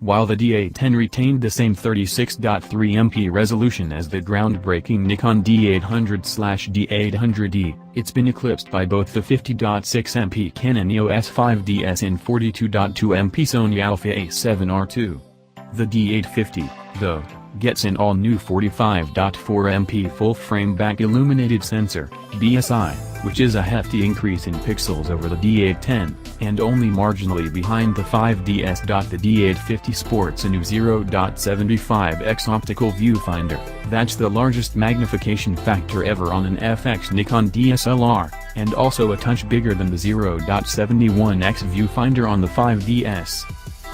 While the D810 retained the same 36.3MP resolution as the groundbreaking Nikon D800/D800D, it's been eclipsed by both the 50.6MP Canon EOS 5DS and 42.2MP Sony Alpha A7R II. The D850, though, gets an all-new 45.4MP full-frame back illuminated sensor, BSI, which is a hefty increase in pixels over the D810, and only marginally behind the 5DS. The D850 sports a new 0.75x optical viewfinder, that's the largest magnification factor ever on an FX Nikon DSLR, and also a touch bigger than the 0.71x viewfinder on the 5DS.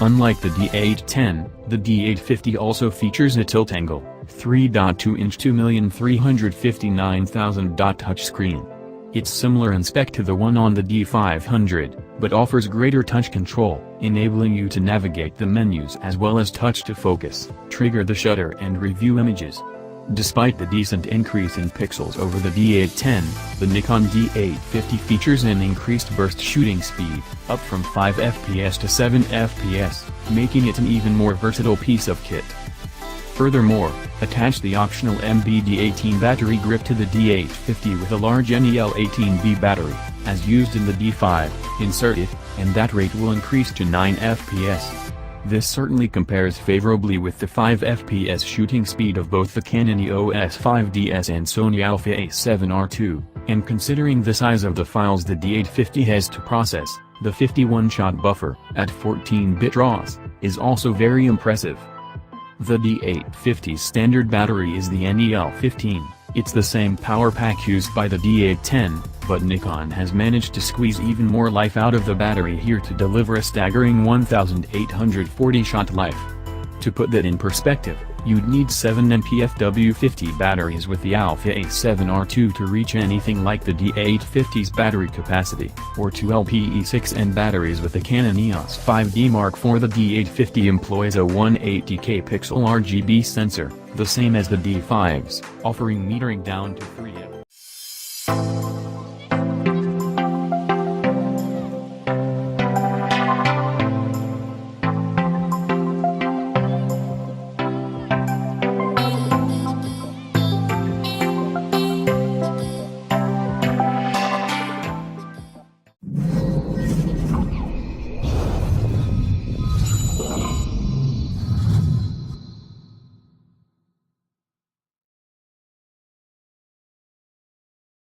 Unlike the D810, the D850 also features a tilt-angle, 3.2-inch 2,359,000 touchscreen. It's similar in spec to the one on the D500, but offers greater touch control, enabling you to navigate the menus as well as touch to focus, trigger the shutter and review images. Despite the decent increase in pixels over the D810, the Nikon D850 features an increased burst shooting speed, up from 5 fps to 7 fps, making it an even more versatile piece of kit. Furthermore, attach the optional MBD18 battery grip to the D850 with a large NEL18B battery, as used in the D5, insert it, and that rate will increase to 9 fps. This certainly compares favorably with the 5 fps shooting speed of both the Canon EOS 5DS and Sony Alpha A7R II, and considering the size of the files the D850 has to process, the 51-shot buffer, at 14-bit RAWs, is also very impressive. The D850's standard battery is the NEL15, it's the same power pack used by the D810, but Nikon has managed to squeeze even more life out of the battery here to deliver a staggering 1840 shot life. To put that in perspective, you'd need 7 NPFW50 batteries with the Alpha A7R II to reach anything like the D850's battery capacity, or 2 LPE6N batteries with the Canon EOS 5D Mark IV. The D850 employs a 180K pixel RGB sensor, the same as the D5's, offering metering down to 3x.